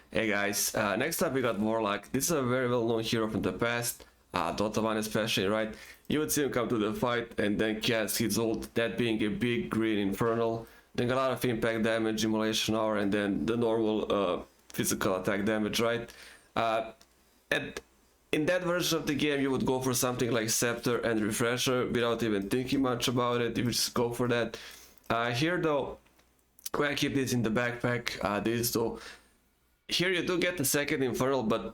Hey guys, next up we got Warlock. This is a very well known hero from the past, Dota 1 especially, right? You would see him come to the fight and then cast his ult, that being a big green infernal, doing a lot of impact damage, immolation hour, and then the normal physical attack damage, right? And in that version of the game you would go for something like Scepter and Refresher without even thinking much about it. You would just go for that. Here though, when I keep this in the backpack, here you do get the second infernal, but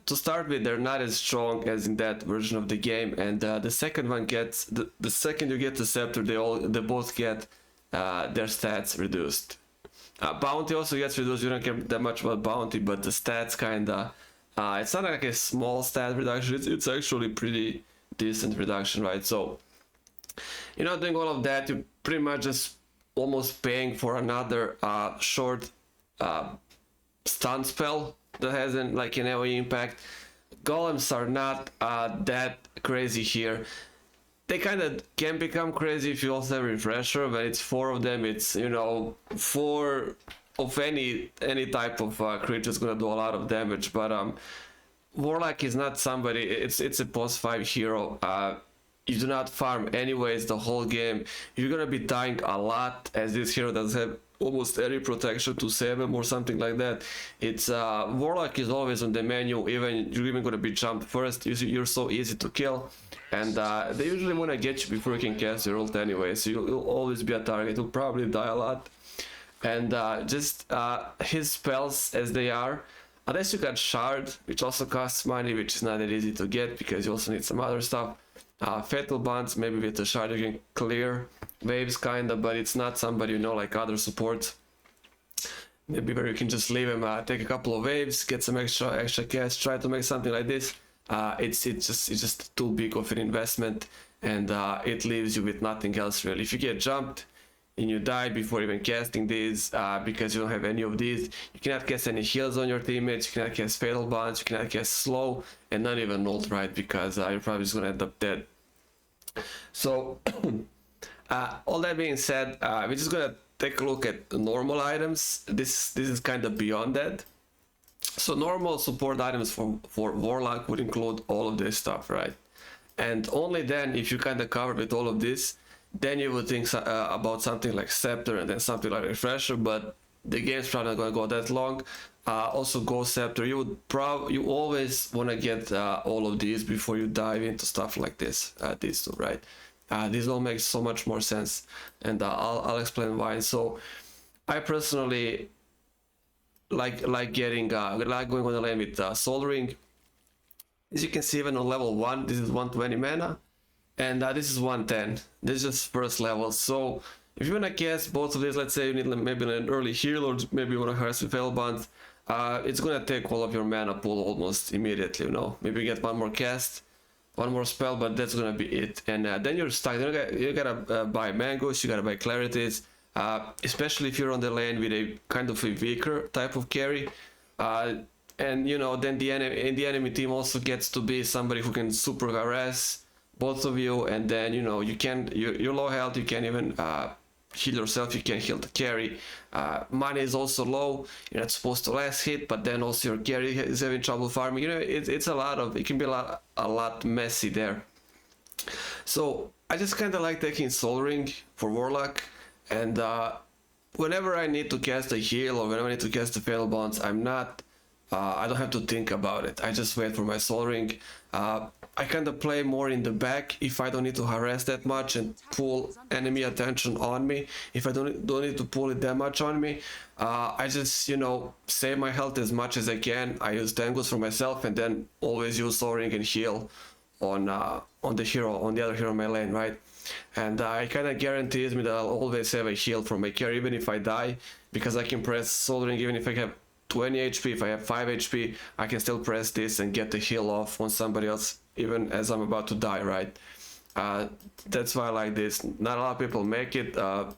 to start with, they're not as strong as in that version of the game. And the second one gets the second you get the scepter, they both get their stats reduced. Bounty also gets reduced. You don't care that much about bounty, but the stats kinda it's not like a small stat reduction. It's actually pretty decent reduction, right? So you're not doing all of that. You're pretty much just almost paying for another short stun spell that has an AoE impact. Golems are not that crazy here. They kind of can become crazy if you also have refresher. When it's 4 of them, it's 4 of any type of creature is gonna do a lot of damage. But Warlock is not somebody. It's a post 5 hero. You do not farm anyways the whole game. You're gonna be dying a lot, as this hero does have almost any protection to save him or something like that. It's Warlock is always on the menu. You're even gonna be jumped first. You're so easy to kill, and they usually wanna get you before you can cast your ult anyway. So you'll always be a target. You'll probably die a lot, and just his spells as they are. Unless you got Shard, which also costs money, which is not that easy to get because you also need some other stuff. Fatal Bonds, maybe with the Shard you can clear waves kinda, but it's not somebody like other supports. Maybe where you can just leave him, take a couple of waves, get some extra cast, try to make something like this. It's just too big of an investment, and it leaves you with nothing else really. If you get jumped and you die before even casting these, because you don't have any of these, you cannot cast any heals on your teammates, you cannot cast Fatal Bonds, you cannot cast Slow, and not even ult, right? Because you're probably just gonna end up dead. So all that being said, we're just gonna take a look at the normal items. This is kind of beyond that. So normal support items for Warlock would include all of this stuff, right? And only then, if you kind of cover with all of this, then you would think about something like Scepter and then something like Refresher, but the game's probably not going to go that long. Also Go Scepter, you always want to get all of these before you dive into stuff like this, these two, right? This all makes so much more sense, and I'll explain why. So I personally like going on the lane with Soul Ring. As you can see, even on level 1, this is 120 mana, and this is 110. This is just first level. So if you want to cast both of these, let's say you need maybe an early heal, or maybe you want to harass with Fatal Bond, it's gonna take all of your mana pool almost immediately. Maybe you get one more cast, one more spell, but that's gonna be it. And then you're stuck. You gotta buy mangoes, you gotta buy clarities, especially if you're on the lane with a kind of a weaker type of carry. And then the enemy team also gets to be somebody who can super harass both of you, and then you're low health, you can't even heal yourself, you can't heal the carry. Money is also low, you're not supposed to last hit, but then also your carry is having trouble farming. It can be a lot messy there. So I just kind of like taking Soul Ring for Warlock, and whenever I need to cast a heal or whenever I need to cast the Fatal Bonds, I don't have to think about it. I just wait for my Soul Ring. I kind of play more in the back if I don't need to harass that much and pull enemy attention on me. If I don't need to pull it that much on me, I just save my health as much as I can. I use tangles for myself, and then always use Soul Ring and heal on the other hero in my lane, right? And it kind of guarantees me that I'll always have a heal from my carry even if I die, because I can press Soul Ring even if I have 20 HP, if I have 5 HP, I can still press this and get the heal off on somebody else, even as I'm about to die, right? That's why I like this. Not a lot of people make it. A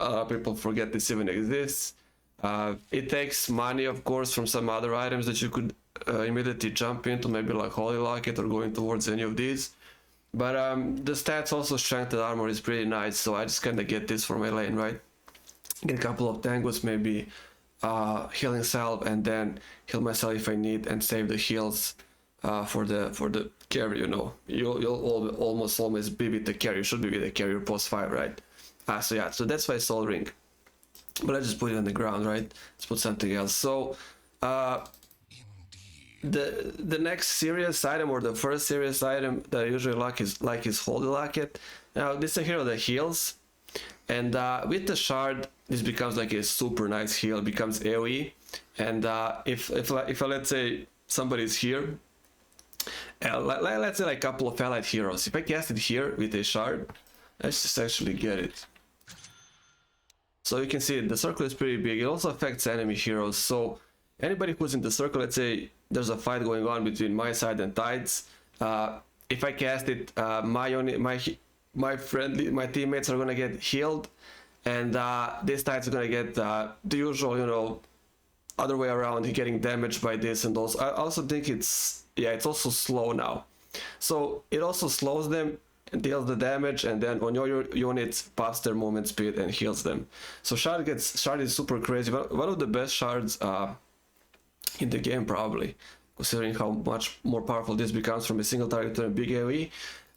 lot of people forget this even exists. It takes money, of course, from some other items that you could immediately jump into, maybe like Holy Locket or going towards any of these. But the stats also, strengthened armor is pretty nice, so I just kind of get this for my lane, right? Get a couple of tangos, maybe healing salve and then heal myself if I need and save the heals for the carry. You know, you'll almost always be with the carry. You should be with the carrier post 5, right? So yeah, so that's why Soul Ring. But let's just put it on the ground, right? Let's put something else. So the next serious item, or the first serious item that I usually like is Holy Locket. Now this is a hero that heals, and with the shard this becomes like a super nice heal. It becomes AoE, and if let's say somebody's here, let's say like a couple of allied heroes, if I cast it here with a shard, let's just actually get it. So you can see the circle is pretty big. It also affects enemy heroes. So anybody who's in the circle, let's say there's a fight going on between my side and Tides. If I cast it, my teammates are gonna get healed, and this Tides are gonna get the usual, you know, other way around, getting damaged by this. And also, I also think it's also slow now. So it also slows them, deals the damage, and then on your units buffs their movement speed and heals them. So shard is super crazy. One of the best shards in the game, probably, considering how much more powerful this becomes from a single target to a big AoE.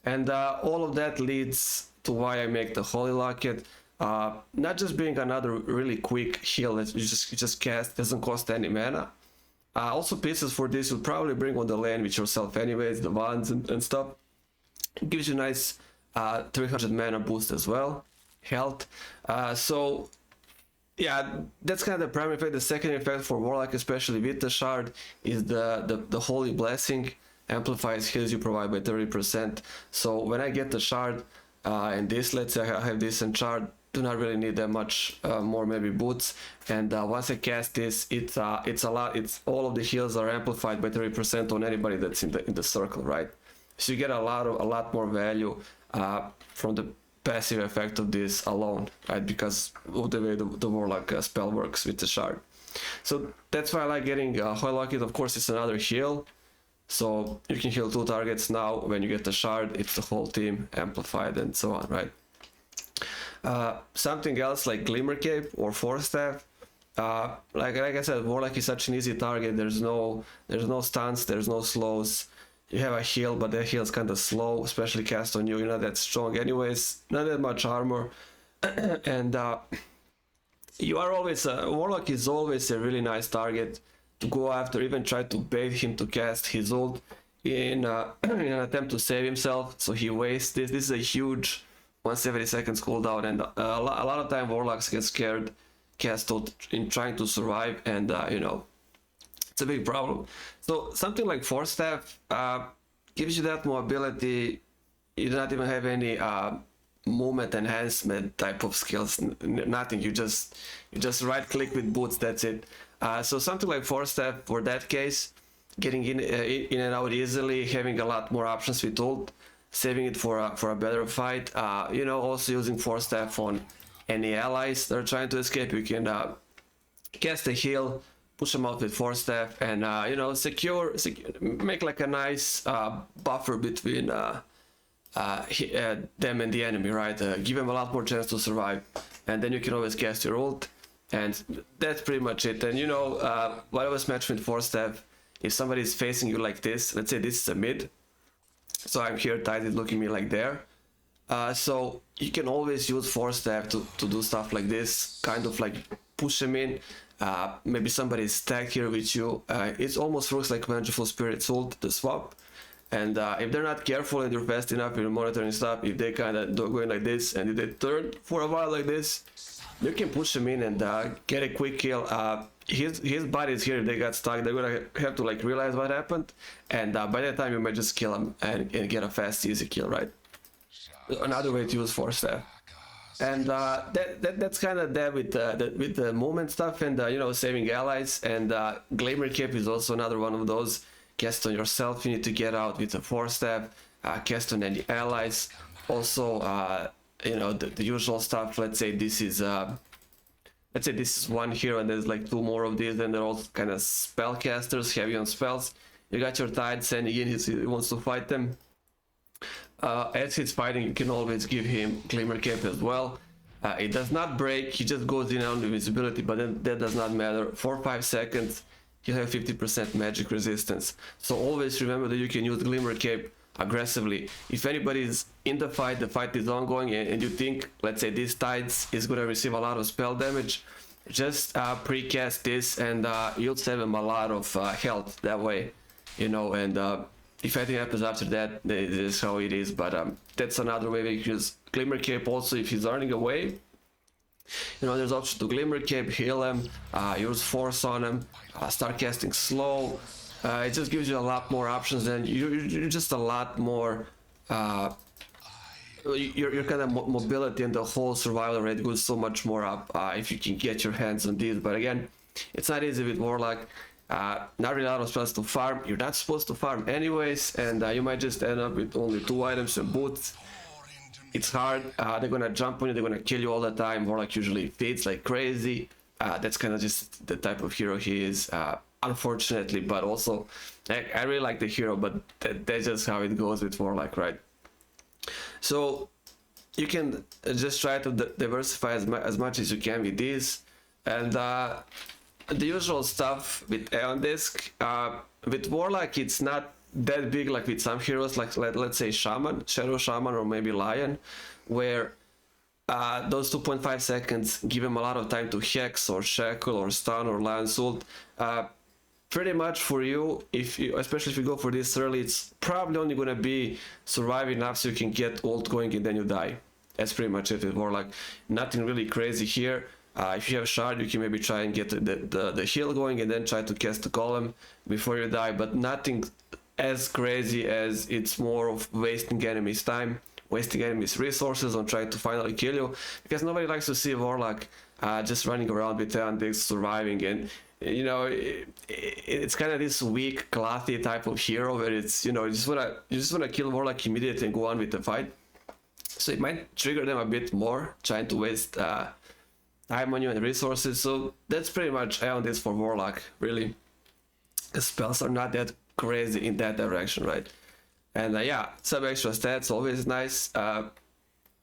And all of that leads to why I make the Holy Locket. Not just being another really quick heal that you just cast, doesn't cost any mana. Also pieces for this you'll probably bring on the lane with yourself anyways, the wands and stuff. It gives you nice 300 mana boost as well, health. So yeah, that's kind of the primary effect. The second effect for Warlock, especially with the shard, is the Holy Blessing. Amplifies heals you provide by 30%. So when I get the shard and this, let's say I have this and shard, do not really need that much more, maybe boots. And once I cast this, it's a lot. It's all of the heals are amplified by 30% on anybody that's in the circle, right? So you get a lot more value from the passive effect of this alone, right? Because of the way the Warlock spell works with the shard. So that's why I like getting Holy Locket. Of course, it's another heal. So you can heal 2 targets now. When you get the shard, it's the whole team amplified and so on, right? Something else like Glimmer Cape or Force Staff. Like I said, Warlock is such an easy target. There's no stuns, there's no slows. You have a heal, but that heal is kind of slow, especially cast on you. You're not that strong anyways, not that much armor. And you are always, Warlock is always a really nice target to go after, even try to bait him to cast his ult in an attempt to save himself. So he wastes this. This is a huge 170 seconds cooldown, and a lot of time Warlocks get scared cast ult in trying to survive, and you know, it's a big problem. So something like Force Staff gives you that mobility. You do not even have any movement enhancement type of skills, nothing. You just right click with boots, that's it. So something like Force Staff, for that case, getting in and out easily, having a lot more options with ult, saving it for a better fight. You know, also using Force Staff on any allies that are trying to escape. You can cast a heal, push them out with Force Staff, and you know, secure, make like a nice buffer between them and the enemy, right? Give them a lot more chance to survive, and then you can always cast your ult, and that's pretty much it. And you know, what I was mentioning with Force Staff, if somebody is facing you like this, let's say this is a mid, so I'm here, Tide is looking me like there. So you can always use Force Staff to do stuff like this, kind of like push them in. Maybe somebody is stacked here with you. It almost works like Vengeful Spirit's ult, the swap. And if they're not careful and you're fast enough in monitoring stuff, if they kind of going like this and if they turn for a while like this, you can push them in and get a quick kill. His body is here. If they got stuck, they're gonna have to like realize what happened, and by that time you might just kill them and get a fast, easy kill, right? Another way to use Force Staff. And that's kind of that with the movement stuff, and you know, saving allies. And Glimmer Cape is also another one of those. Cast on yourself, you need to get out with a Force Staff. Cast on any allies. Also, you know, the usual stuff. Let's say this is one here, and there's like 2 more of these, and they're all kind of spellcasters, heavy on spells. You got your Tide sending in, he wants to fight them. As he's fighting, you can always give him Glimmer Cape as well. It does not break, he just goes in on invisibility, but then that does not matter. 4 or 5 seconds, you have 50% magic resistance. So always remember that you can use Glimmer Cape aggressively. If anybody is in the fight is ongoing, and you think, let's say, this Tides is going to receive a lot of spell damage, just precast this, and you'll save him a lot of health that way, you know. And if anything happens after that, this is how it is. But that's another way we can use Glimmer Cape. Also, if he's running away, you know, there's option to Glimmer Cape, heal him, use Force on him, start casting slow. It just gives you a lot more options, and you're just a lot more your kind of mobility and the whole survival rate goes so much more up if you can get your hands on these. But again, it's not easy with Warlock. Not really a lot of spells to farm. You're not supposed to farm anyways, and you might just end up with only 2 items and boots. It's hard. They're gonna jump on you, they're gonna kill you all the time. Warlock usually fades like crazy. That's kind of just the type of hero he is, unfortunately. But also, I really like the hero, but that's just how it goes with Warlock, right? So you can just try to diversify as much as you can with these, and the usual stuff with Aeon Disc. With Warlock, it's not that big like with some heroes, like let's say Shaman, Shadow Shaman, or maybe Lion, where those 2.5 seconds give him a lot of time to hex or shackle or stun or Lion's ult. Pretty much for you, especially if you go for this early, it's probably only gonna be survive enough so you can get ult going and then you die. That's pretty much it with Warlock. Nothing really crazy here. If you have shard, you can maybe try and get the heal going and then try to cast the golem before you die, but nothing as crazy as it's more of wasting enemies' time, wasting enemies' resources on trying to finally kill you, because nobody likes to see Warlock just running around with Untitled surviving. And you know, it's kind of this weak, clathy type of hero where it's, you know, you just wanna kill Warlock immediately and go on with the fight. So it might trigger them a bit more, trying to waste time on you and resources. So that's pretty much on this for Warlock, really. The spells are not that crazy in that direction, right? And yeah, some extra stats, always nice.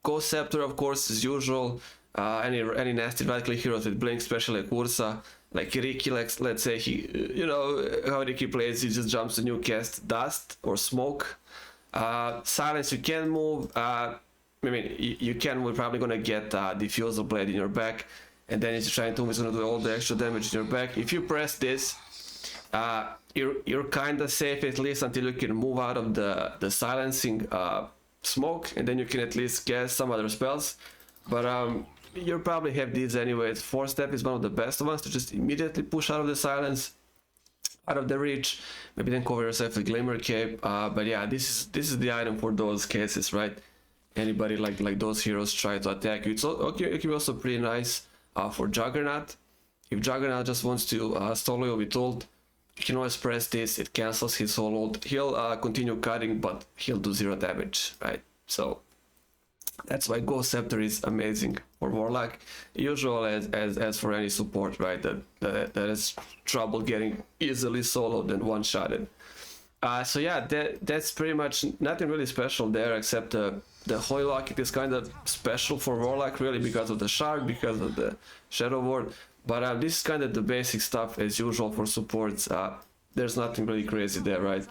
Go Scepter, of course, as usual. Any nasty right-click heroes with Blink, especially like Ursa, like Ricky, let's say he, you know, how Ricky plays, he just jumps and you cast Dust or Smoke. Silence, you can move. I mean, you can, we're probably gonna get Diffusal Blade in your back, and then it's trying to, it's gonna do all the extra damage in your back. If you press this, you're kind of safe, at least until you can move out of the silencing smoke, and then you can at least cast some other spells. But you'll probably have these anyways. 4-step is one of the best ones to just immediately push out of the silence, out of the reach. Maybe then cover yourself with Glimmer Cape. But yeah, this is the item for those cases, right? Anybody like those heroes try to attack you. It's okay. It can be also pretty nice for Juggernaut. If Juggernaut just wants to stall you with ult, you can always press this. It cancels his whole ult. He'll continue cutting, but he'll do 0 damage, right? So that's why Go Scepter is amazing for Warlock. Usual as for any support, right? That has trouble getting easily soloed and one-shotted. So yeah, that's pretty much nothing really special there, except the Holy Locket is kind of special for Warlock, really, because of the shard, because of the Shadow Ward. But this is kind of the basic stuff as usual for supports. There's nothing really crazy there, right?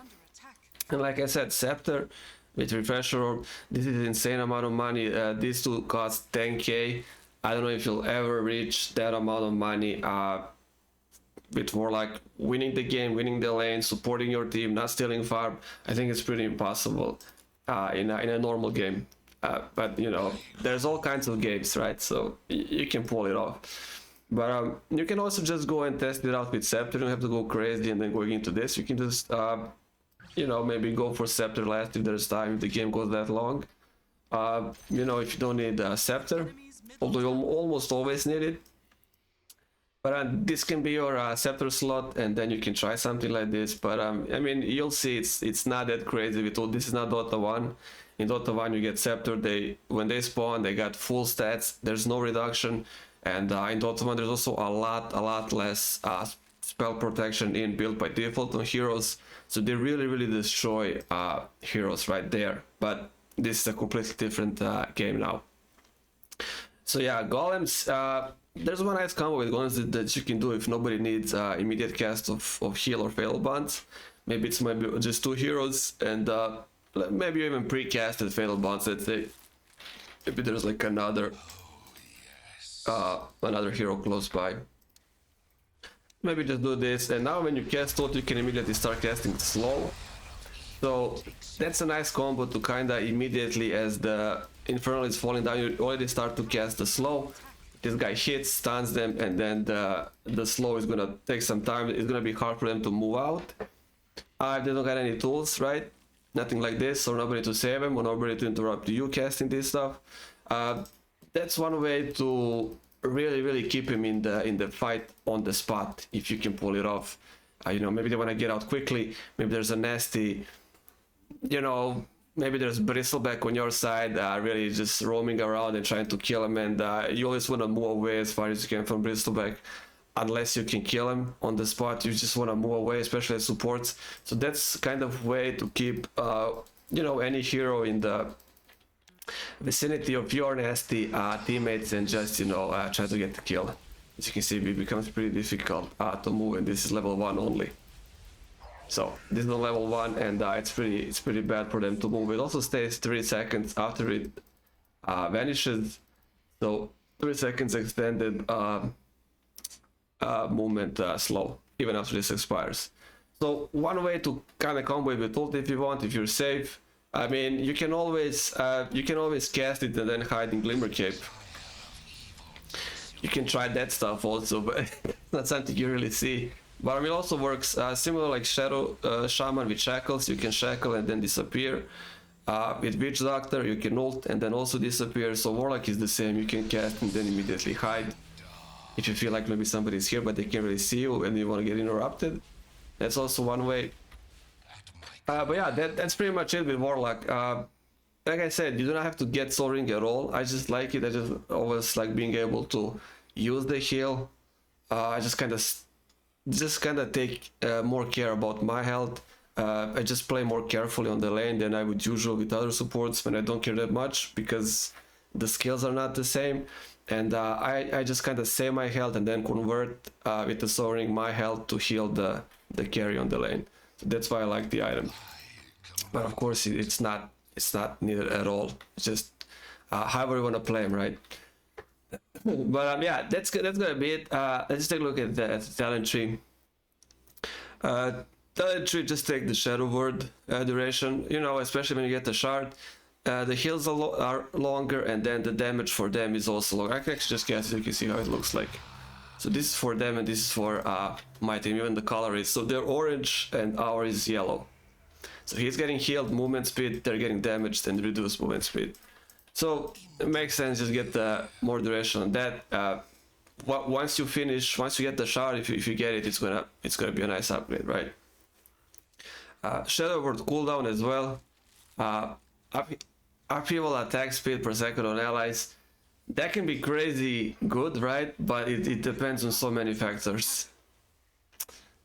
And like I said, Scepter with Refresher Orb, this is an insane amount of money. These two cost 10k. I don't know if you'll ever reach that amount of money with Warlock winning the game, winning the lane, supporting your team, not stealing farm. I think it's pretty impossible in a normal game. But you know, there's all kinds of games, right? So you can pull it off. But you can also just go and test it out with Scepter. You don't have to go crazy and then going into this. You can just you know, maybe go for Scepter last if there's time, if the game goes that long. You know, if you don't need Scepter, although you almost always need it. But this can be your Scepter slot, and then you can try something like this. But I mean, you'll see it's not that crazy with all. This is not Dota 1. In Dota 1 you get Scepter, when they spawn they got full stats, there's no reduction. And in Dota 1 there's also a lot less spell protection in build by default on heroes. So they really destroy heroes right there. But this is a completely different game now. So yeah, golems. There's one nice combo with golems that you can do if nobody needs immediate cast of heal or fatal bonds. Maybe it's maybe just two heroes and maybe even pre-casted fatal bonds. Let's say maybe there's like another hero close by. Maybe just do this, and now when you cast ult, you can immediately start casting slow. So that's a nice combo to kinda immediately, as the Infernal is falling down, you already start to cast the slow. This guy hits, stuns them, and then the slow is gonna take some time. It's gonna be hard for them to move out. If they don't got any tools, right? Nothing like this, or nobody to save them, or nobody to interrupt you casting this stuff. That's one way to really keep him in the fight on the spot, if you can pull it off. You know, maybe they want to get out quickly. Maybe there's a nasty, you know, maybe there's Bristleback on your side, really just roaming around and trying to kill him, and you always want to move away as far as you can from Bristleback. Unless you can kill him on the spot, you just want to move away, especially as supports. So that's kind of way to keep, you know, any hero in the vicinity of your nasty teammates, and just, you know, try to get the kill. As you can see, it becomes pretty difficult to move, and this is level 1 only. So this is on level 1, and it's pretty bad for them to move. It also stays 3 seconds after it vanishes, so 3 seconds extended movement slow even after this expires. So one way to kind of combo it with ult if you want, if you're safe. I mean, you can always cast it and then hide in Glimmer Cape. You can try that stuff also, but it's not something you really see. But I mean, it also works similar like Shadow Shaman with Shackles. You can shackle and then disappear. With Witch Doctor, you can ult and then also disappear. So Warlock is the same. You can cast and then immediately hide. If you feel like maybe somebody's here but they can't really see you and you want to get interrupted, that's also one way. But yeah, that's pretty much it with Warlock. Like I said, you do not have to get Soul Ring at all. I just like it. I just always like being able to use the heal. I just kind of take more care about my health. I just play more carefully on the lane than I would usually with other supports when I don't care that much, because the skills are not the same. And I just kind of save my health and then convert with the Soul Ring my health to heal the carry on the lane. So that's why I like the item. But of course it's not needed at all. It's just however you want to play him, right? But yeah, that's gonna be it. Let's just take a look at the talent tree. Talent tree, just take the Shadow Word duration. You know, especially when you get the shard. The heals are longer, and then the damage for them is also longer. I can actually just guess, you can see how it looks like. So this is for them and this is for my team. Even the color is, so they're orange and ours is yellow. So he's getting healed movement speed, they're getting damaged and reduced movement speed. So it makes sense, just get the more duration on that. Once you get the shard, if you get it, it's gonna be a nice upgrade, right? Shadow Word cooldown as well. Upheaval attack speed per second on allies. That can be crazy good, right? But it depends on so many factors.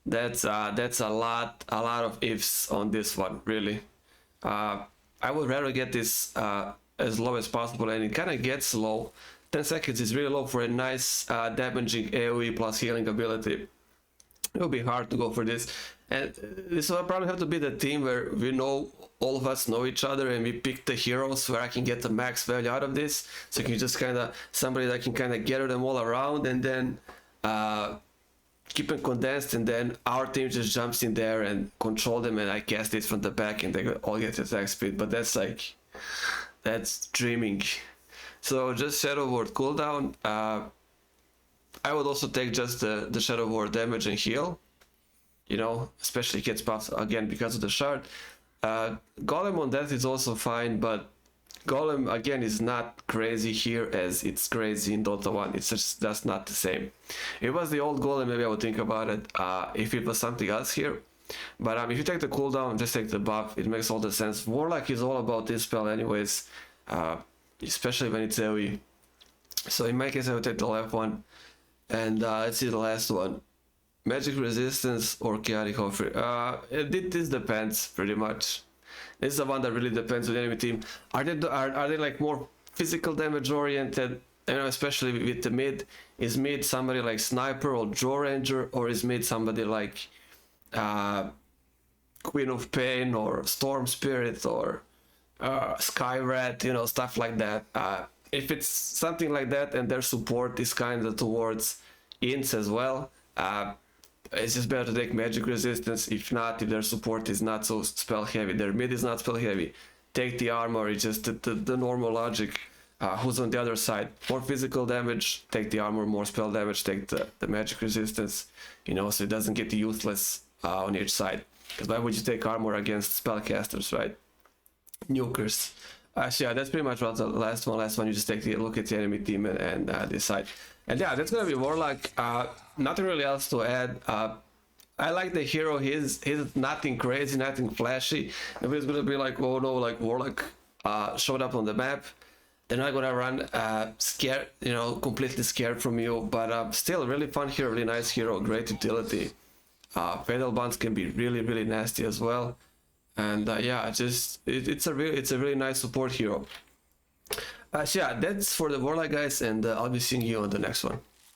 That's a lot of ifs on this one, really. I would rather get this as low as possible, and it kind of gets low. 10 seconds is really low for a nice damaging AoE plus healing ability. It will be hard to go for this, and this will probably have to be the team where we know, all of us know each other, and we pick the heroes where I can get the max value out of this. So you can just somebody that can kind of gather them all around and then keep them condensed, and then our team just jumps in there and control them, and I cast it from the back and they all get attack speed. But that's dreaming. So just Shadow Word cooldown. I would also take just the Shadow Word damage and heal. You know, especially gets buffed again because of the shard. Golem on death is also fine, but Golem again is not crazy here as it's crazy in Dota 1. It's just, that's not the same. If it was the old Golem, maybe I would think about it if it was something else here. But if you take the cooldown, just take the buff, it makes all the sense. Warlock is all about this spell anyways, especially when it's AoE. So in my case, I would take the left one. And let's see the last one. Magic resistance or chaotic offer. This depends pretty much. This is the one that really depends on the enemy team. Are they like more physical damage oriented you know, especially with the mid. Is mid somebody like Sniper or Draw Ranger, or is mid somebody like Queen of Pain or Storm Spirit or Sky Rat, you know, stuff like that. If it's something like that and their support is kind of towards ints as well, it's just better to take magic resistance. If not, if their support is not so spell heavy, their mid is not spell heavy, take the armor. It's just the normal logic. Who's on the other side? More physical damage, take the armor. More spell damage, take the magic resistance. You know, so it doesn't get useless on each side. Because why would you take armor against spellcasters, right? Nukers. So yeah, that's pretty much what the last one. You just take the look at the enemy team and decide. And yeah, that's gonna be Warlock. Nothing really else to add. I like the hero. He's nothing crazy, nothing flashy. Nobody's gonna be like, oh no, like Warlock showed up on the map. They're not gonna run scared, you know, completely scared from you. But still, really fun hero, really nice hero, great utility. Fatal bonds can be really nasty as well. And yeah, just it's a really nice support hero. So yeah, that's for the Warlock, guys, and I'll be seeing you on the next one.